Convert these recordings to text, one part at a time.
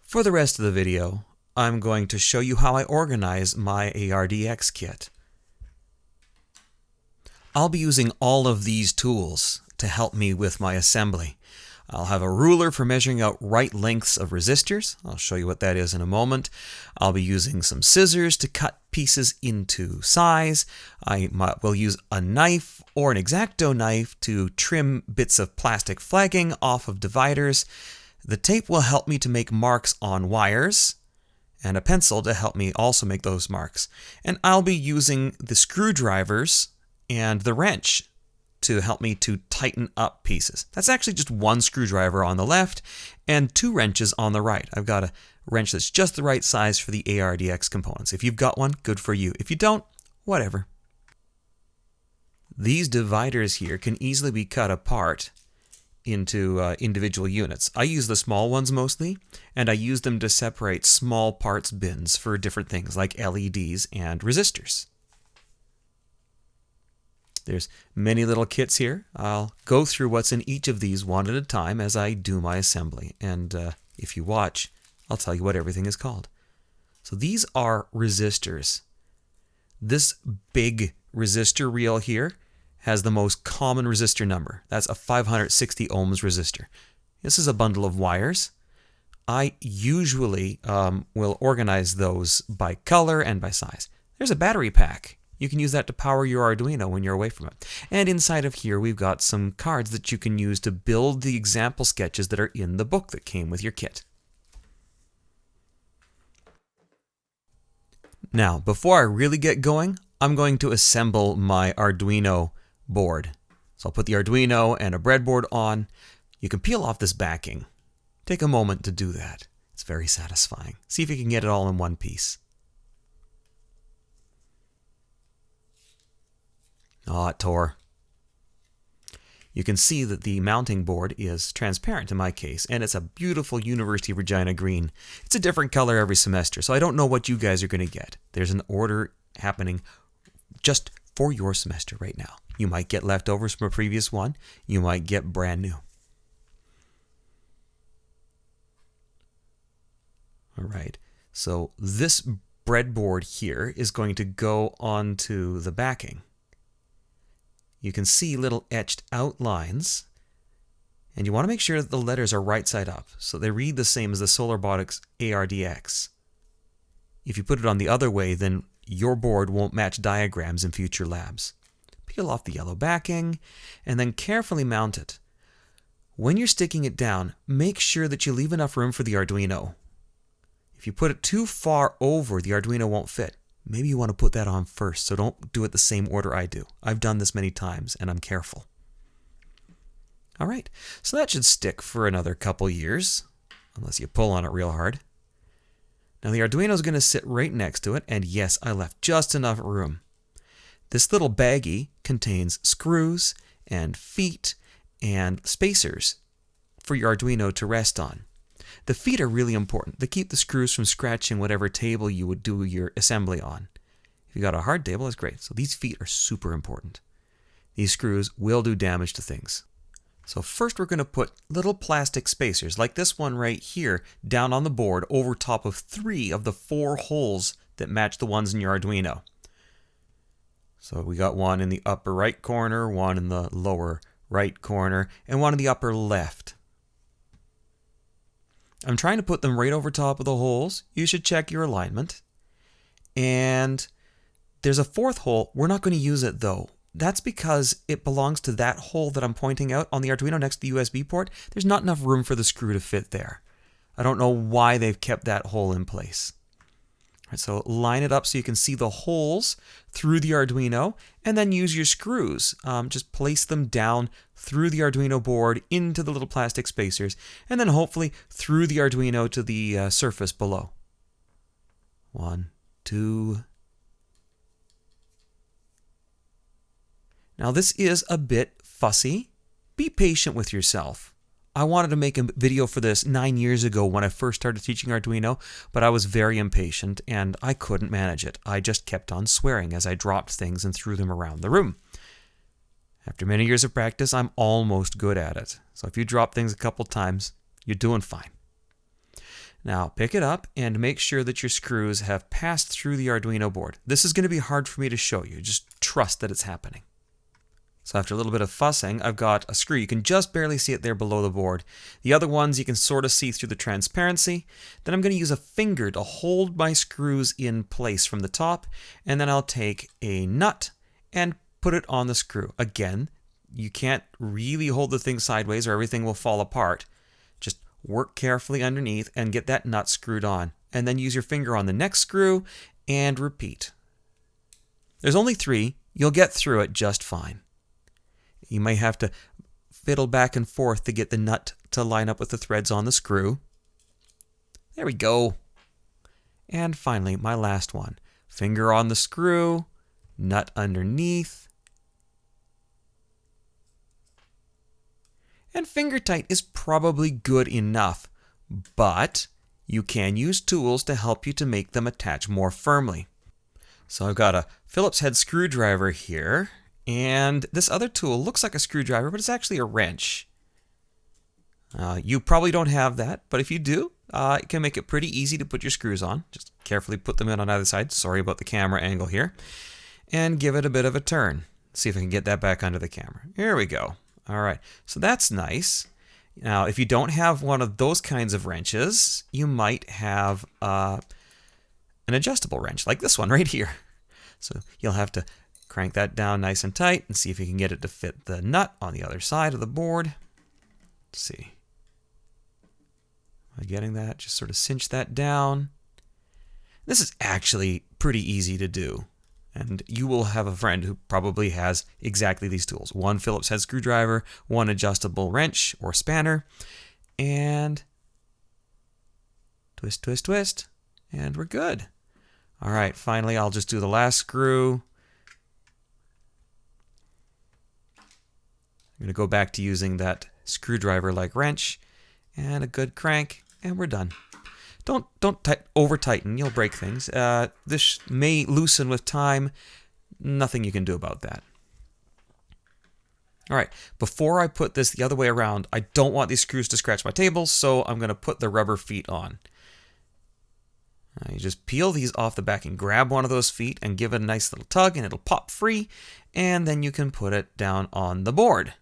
For the rest of the video, I'm going to show you how I organize my ARDX kit. I'll be using all of these tools to help me with my assembly. I'll have a ruler for measuring out right lengths of resistors. I'll show you what that is in a moment. I'll be using some scissors to cut pieces into size. I will use a knife or an X-Acto knife to trim bits of plastic flagging off of dividers. The tape will help me to make marks on wires, and a pencil to help me also make those marks. And I'll be using the screwdrivers and the wrench to help me to tighten up pieces. That's actually just one screwdriver on the left and two wrenches on the right. I've got a wrench that's just the right size for the ARDX components. If you've got one, good for you. If you don't, whatever. These dividers here can easily be cut apart into individual units. I use the small ones mostly, and I use them to separate small parts bins for different things like LEDs and resistors. There's many little kits here. I'll go through what's in each of these one at a time as I do my assembly. And if you watch, I'll tell you what everything is called. So these are resistors. This big resistor reel here has the most common resistor number. That's a 560 ohms resistor. This is a bundle of wires. I usually will organize those by color and by size. There's a battery pack. You can use that to power your Arduino when you're away from it. And inside of here, we've got some cards that you can use to build the example sketches that are in the book that came with your kit. Now, before I really get going, I'm going to assemble my Arduino board. So I'll put the Arduino and a breadboard on. You can peel off this backing. Take a moment to do that. It's very satisfying. See if you can get it all in one piece. Oh, it tore. You can see that the mounting board is transparent in my case, and it's a beautiful University of Regina green. It's a different color every semester, so I don't know what you guys are going to get. There's an order happening just for your semester right now. You might get leftovers from a previous one. You might get brand new. All right, so this breadboard here is going to go onto the backing. You can see little etched outlines, and you want to make sure that the letters are right side up, so they read the same as the SolarBotics ARDX. If you put it on the other way, then your board won't match diagrams in future labs. Peel off the yellow backing, and then carefully mount it. When you're sticking it down, make sure that you leave enough room for the Arduino. If you put it too far over, the Arduino won't fit. Maybe you want to put that on first, so don't do it the same order I do. I've done this many times, and I'm careful. All right, so that should stick for another couple years, unless you pull on it real hard. Now the Arduino is going to sit right next to it, and yes, I left just enough room. This little baggie contains screws and feet and spacers for your Arduino to rest on. The feet are really important. They keep the screws from scratching whatever table you would do your assembly on. If you got a hard table, that's great. So these feet are super important. These screws will do damage to things. So first we're going to put little plastic spacers, like this one right here, down on the board over top of 3 of the 4 holes that match the ones in your Arduino. So we got one in the upper right corner, one in the lower right corner, and one in the upper left. I'm trying to put them right over top of the holes. You should check your alignment. And there's a 4th hole. We're not going to use it though. That's because it belongs to that hole that I'm pointing out on the Arduino next to the USB port. There's not enough room for the screw to fit there. I don't know why they've kept that hole in place. All right, so line it up so you can see the holes through the Arduino, and then use your screws. Just place them down through the Arduino board into the little plastic spacers, and then hopefully through the Arduino to the surface below. 1, 2. Now this is a bit fussy. Be patient with yourself. I wanted to make a video for this 9 years ago when I first started teaching Arduino, but I was very impatient and I couldn't manage it. I just kept on swearing as I dropped things and threw them around the room. After many years of practice, I'm almost good at it. So if you drop things a couple times, you're doing fine. Now pick it up and make sure that your screws have passed through the Arduino board. This is going to be hard for me to show you. Just trust that it's happening. So after a little bit of fussing, I've got a screw. You can just barely see it there below the board. The other ones you can sort of see through the transparency. Then I'm going to use a finger to hold my screws in place from the top, and then I'll take a nut and put it on the screw. Again, you can't really hold the thing sideways or everything will fall apart. Just work carefully underneath and get that nut screwed on. And then use your finger on the next screw and repeat. There's only 3. You'll get through it just fine. You may have to fiddle back and forth to get the nut to line up with the threads on the screw. There we go. And finally, my last one. Finger on the screw, nut underneath. And finger tight is probably good enough, but you can use tools to help you to make them attach more firmly. So I've got a Phillips head screwdriver here. And this other tool looks like a screwdriver, but it's actually a wrench. You probably don't have that, but if you do, it can make it pretty easy to put your screws on. Just carefully put them in on either side. Sorry about the camera angle here. And give it a bit of a turn. See if I can get that back under the camera. Here we go. All right, so that's nice. Now, if you don't have one of those kinds of wrenches, you might have an adjustable wrench, like this one right here. So you'll have to crank that down nice and tight and see if you can get it to fit the nut on the other side of the board. Let's see. Am I getting that? Just sort of cinch that down. This is actually pretty easy to do. And you will have a friend who probably has exactly these tools. One Phillips head screwdriver, one adjustable wrench or spanner, and twist, twist, twist, and we're good. All right, finally I'll just do the last screw. I'm going to go back to using that screwdriver-like wrench and a good crank, and we're done. Don't over tighten, you'll break things. This may loosen with time. Nothing you can do about that. All right, before I put this the other way around, I don't want these screws to scratch my table, so I'm going to put the rubber feet on. You just peel these off the back and grab one of those feet and give it a nice little tug, and it'll pop free, and then you can put it down on the board.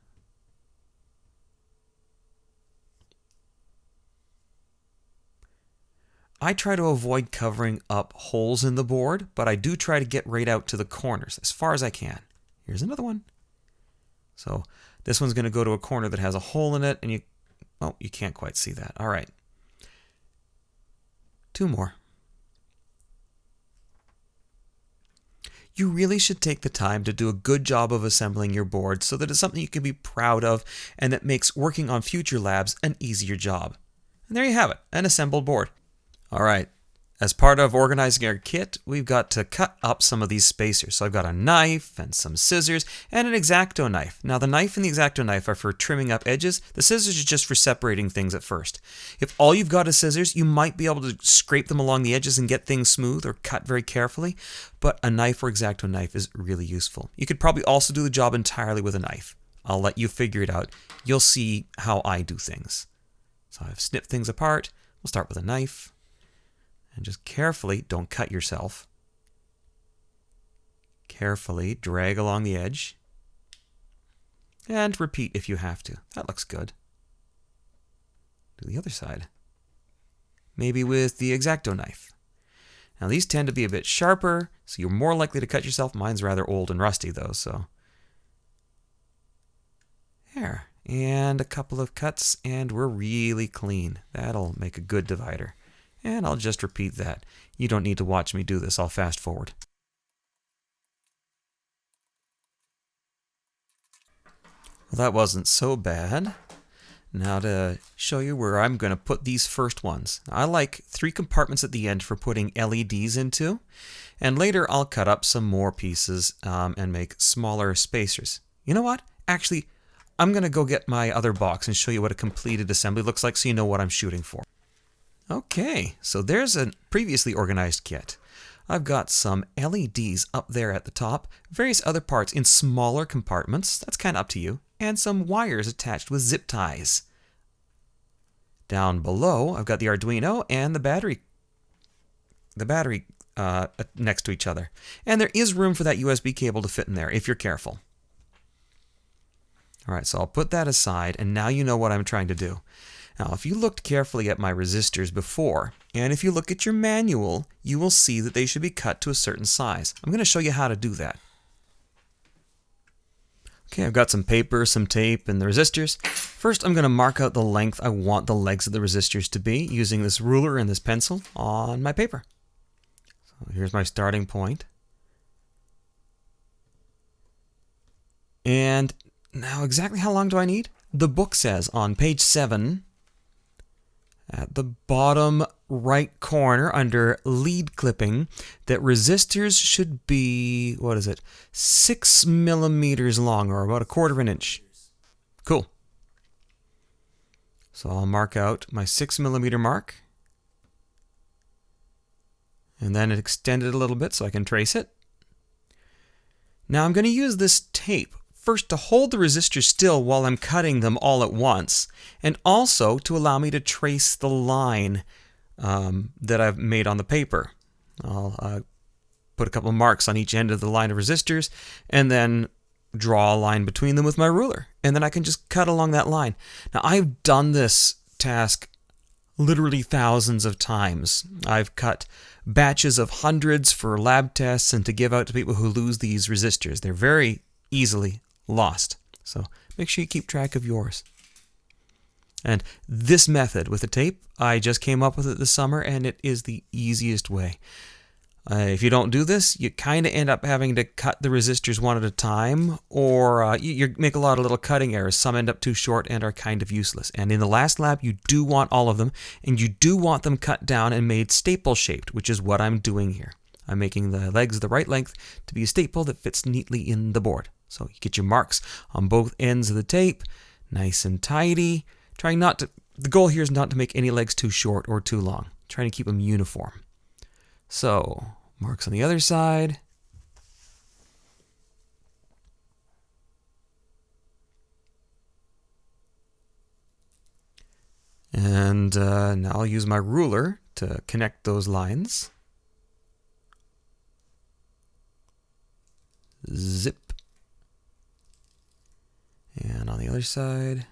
I try to avoid covering up holes in the board, but I do try to get right out to the corners as far as I can. Here's another one. So this one's going to go to a corner that has a hole in it, and you can't quite see that. All right. 2 more. You really should take the time to do a good job of assembling your board so that it's something you can be proud of and that makes working on future labs an easier job. And there you have it, an assembled board. All right, as part of organizing our kit, we've got to cut up some of these spacers. So I've got a knife and some scissors and an X-Acto knife. Now the knife and the X-Acto knife are for trimming up edges. The scissors are just for separating things at first. If all you've got is scissors, you might be able to scrape them along the edges and get things smooth or cut very carefully, but a knife or X-Acto knife is really useful. You could probably also do the job entirely with a knife. I'll let you figure it out. You'll see how I do things. So I've snipped things apart. We'll start with a knife. And just carefully, don't cut yourself. Carefully drag along the edge. And repeat if you have to. That looks good. Do the other side. Maybe with the X-Acto knife. Now these tend to be a bit sharper, so you're more likely to cut yourself. Mine's rather old and rusty though, so. There. And a couple of cuts, and we're really clean. That'll make a good divider. And I'll just repeat that. You don't need to watch me do this. I'll fast forward. Well, that wasn't so bad. Now to show you where I'm going to put these first ones. I like 3 compartments at the end for putting LEDs into. And later I'll cut up some more pieces and make smaller spacers. You know what? Actually, I'm going to go get my other box and show you what a completed assembly looks like so you know what I'm shooting for. Okay, so there's a previously organized kit. I've got some LEDs up there at the top, various other parts in smaller compartments, that's kind of up to you, and some wires attached with zip ties. Down below, I've got the Arduino and the battery next to each other. And there is room for that USB cable to fit in there if you're careful. All right, so I'll put that aside, and now you know what I'm trying to do. Now, if you looked carefully at my resistors before, and if you look at your manual, you will see that they should be cut to a certain size. I'm going to show you how to do that. Okay, I've got some paper, some tape, and the resistors. First, I'm going to mark out the length I want the legs of the resistors to be using this ruler and this pencil on my paper. So here's my starting point. And now exactly how long do I need? The book says on page 7, at the bottom right corner under lead clipping, that resistors should be, 6 millimeters long, or about 1/4 of an inch. Cool. So I'll mark out my 6 millimeter mark, and then extend it a little bit so I can trace it. Now I'm going to use this tape first to hold the resistors still while I'm cutting them all at once, and also to allow me to trace the line that I've made on the paper. I'll put a couple of marks on each end of the line of resistors, and then draw a line between them with my ruler, and then I can just cut along that line. Now, I've done this task literally thousands of times. I've cut batches of hundreds for lab tests and to give out to people who lose these resistors. They're very easily lost. So make sure you keep track of yours. And this method with the tape, I just came up with it this summer, and it is the easiest way. If you don't do this, you kind of end up having to cut the resistors one at a time, or you make a lot of little cutting errors. Some end up too short and are kind of useless. And in the last lab, you do want all of them, and you do want them cut down and made staple-shaped, which is what I'm doing here. I'm making the legs the right length to be a staple that fits neatly in the board. So you get your marks on both ends of the tape, nice and tidy. The goal here is not to make any legs too short or too long. Trying to keep them uniform. So, marks on the other side. And now I'll use my ruler to connect those lines. Zip. And on the other side.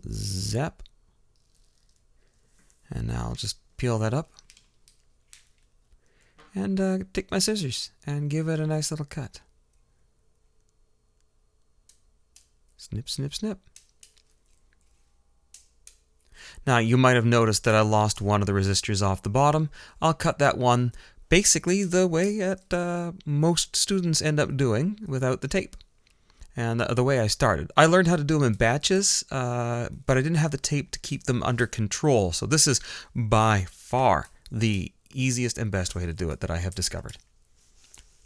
Zap. And now I'll just peel that up. And take my scissors and give it a nice little cut. Snip, snip, snip. Now, you might have noticed that I lost one of the resistors off the bottom. I'll cut that one basically the way that most students end up doing without the tape. And the way I started. I learned how to do them in batches, but I didn't have the tape to keep them under control. So this is by far the easiest and best way to do it that I have discovered.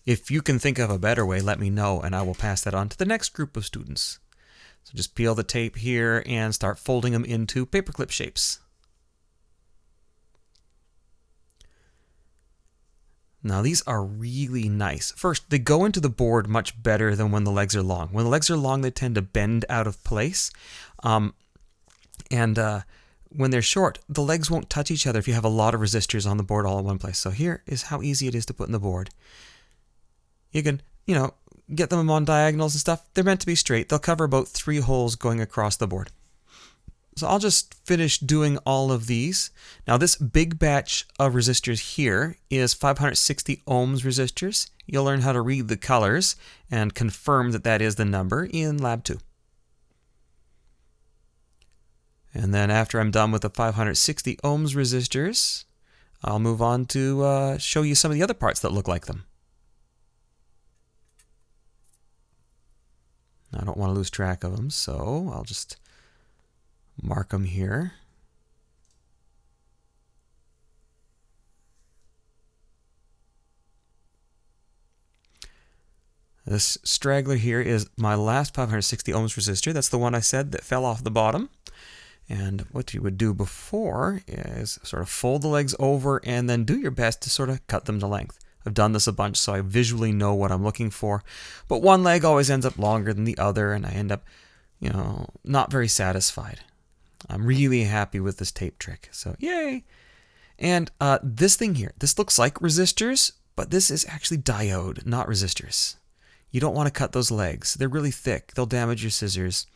If you can think of a better way, let me know, and I will pass that on to the next group of students. So just peel the tape here and start folding them into paperclip shapes. Now these are really nice. First, they go into the board much better than when the legs are long. When the legs are long, they tend to bend out of place. When they're short, the legs won't touch each other if you have a lot of resistors on the board all in one place. So here is how easy it is to put in the board. You can, get them on diagonals and stuff. They're meant to be straight. They'll cover about 3 holes going across the board. So I'll just finish doing all of these. Now this big batch of resistors here is 560 ohms resistors. You'll learn how to read the colors and confirm that that is the number in Lab 2. And then after I'm done with the 560 ohms resistors, I'll move on to show you some of the other parts that look like them. I don't want to lose track of them, so I'll just mark them here. This straggler here is my last 560 ohms resistor. That's the one I said that fell off the bottom. And what you would do before is sort of fold the legs over and then do your best to sort of cut them to length. I've done this a bunch, so I visually know what I'm looking for. But one leg always ends up longer than the other, and I end up, not very satisfied. I'm really happy with this tape trick, so yay! And this thing here, this looks like resistors, but this is actually diode, not resistors. You don't want to cut those legs. They're really thick. They'll damage your scissors.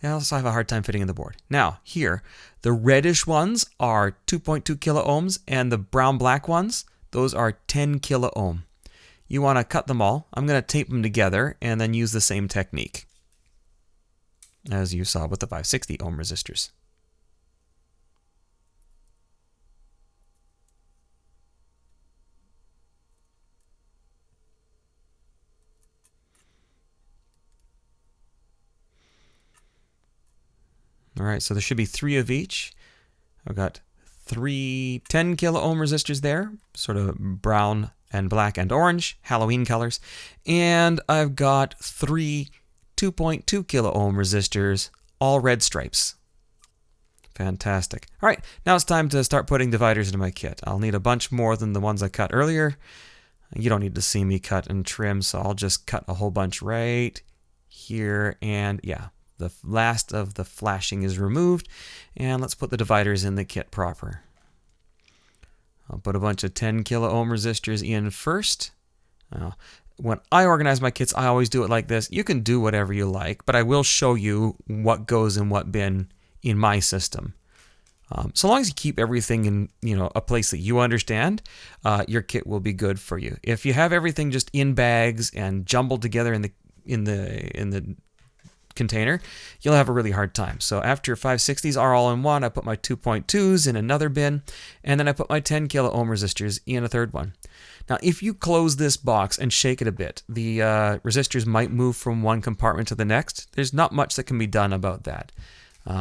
They also have a hard time fitting in the board. Now, here, the reddish ones are 2.2 kilo ohms, and the brown-black ones, those are 10 kilo ohm. You want to cut them all. I'm going to tape them together and then use the same technique as you saw with the 560 ohm resistors. All right, so there should be 3 of each. I've got 3 10 kilo ohm resistors there, sort of brown and black and orange, Halloween colors. And I've got 3 2.2 kilo ohm resistors, all red stripes. Fantastic. All right, now it's time to start putting dividers into my kit. I'll need a bunch more than the ones I cut earlier. You don't need to see me cut and trim, so I'll just cut a whole bunch right here, and yeah. The last of the flashing is removed, and let's put the dividers in the kit proper. I'll put a bunch of 10 kilo ohm resistors in first. When I organize my kits, I always do it like this. You can do whatever you like, but I will show you what goes in what bin in my system. So long as you keep everything in a place that you understand, your kit will be good for you. If you have everything just in bags and jumbled together in the container, you'll have a really hard time. So after 560s are all in one, I put my 2.2s in another bin, and then I put my 10 kilo ohm resistors in a third one. Now, if you close this box and shake it a bit, the resistors might move from one compartment to the next. There's not much that can be done about that.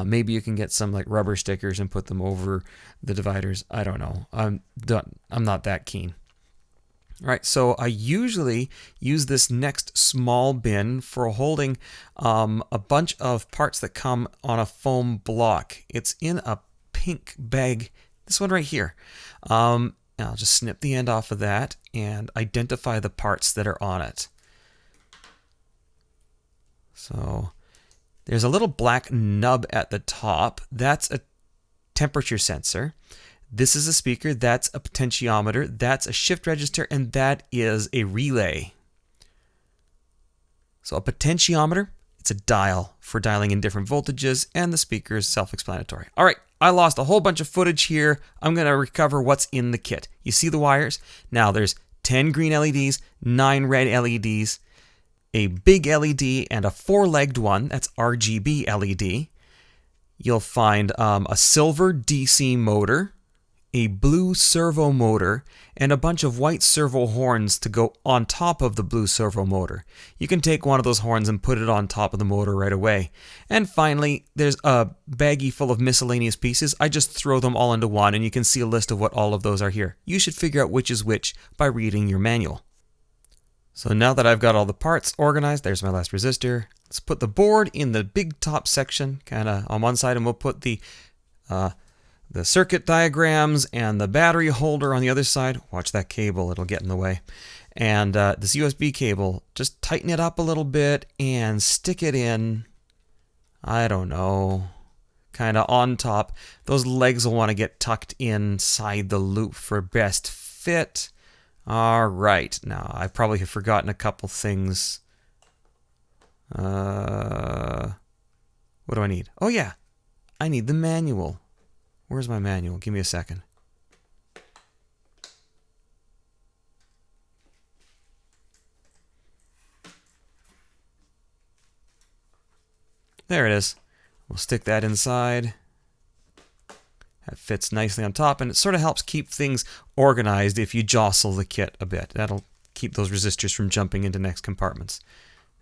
Maybe you can get some like rubber stickers and put them over the dividers. I don't know. I'm not that keen. All right, so I usually use this next small bin for holding a bunch of parts that come on a foam block. It's in a pink bag, this one right here. I'll just snip the end off of that and identify the parts that are on it. So there's a little black nub at the top. That's a temperature sensor. This is a speaker, that's a potentiometer, that's a shift register, and that is a relay. So a potentiometer, it's a dial for dialing in different voltages, and the speaker is self-explanatory. All right, I lost a whole bunch of footage here. I'm going to recover what's in the kit. You see the wires? Now there's 10 green LEDs, 9 red LEDs, a big LED, and a 4-legged one, that's RGB LED. You'll find a silver DC motor, a blue servo motor, and a bunch of white servo horns to go on top of the blue servo motor. You can take one of those horns and put it on top of the motor right away. And finally, there's a baggie full of miscellaneous pieces. I just throw them all into one, and you can see a list of what all of those are here. You should figure out which is which by reading your manual. So now that I've got all the parts organized, there's my last resistor. Let's put the board in the big top section, kind of on one side, and we'll put the circuit diagrams and the battery holder on the other side. Watch that cable, it'll get in the way. And this USB cable, just tighten it up a little bit and stick it in, I don't know, kind of on top. Those legs will want to get tucked inside the loop for best fit. All right, now I probably have forgotten a couple things. What do I need? Oh yeah, I need the manual. Where's my manual? Give me a second. There it is. We'll stick that inside. That fits nicely on top, and it sort of helps keep things organized if you jostle the kit a bit. That'll keep those resistors from jumping into next compartments.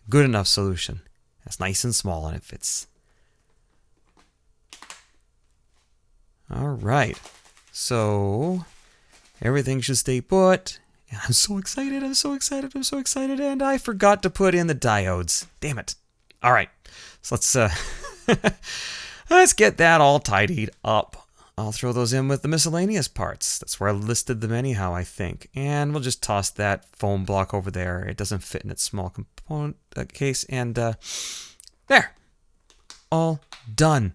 Good enough solution. That's nice and small, and it fits. All right, so everything should stay put. And I'm so excited, I'm so excited, I'm so excited, and I forgot to put in the diodes. Damn it. All right, so let's get that all tidied up. I'll throw those in with the miscellaneous parts. That's where I listed them anyhow, I think. And we'll just toss that foam block over there. It doesn't fit in its small component case. And there. All done.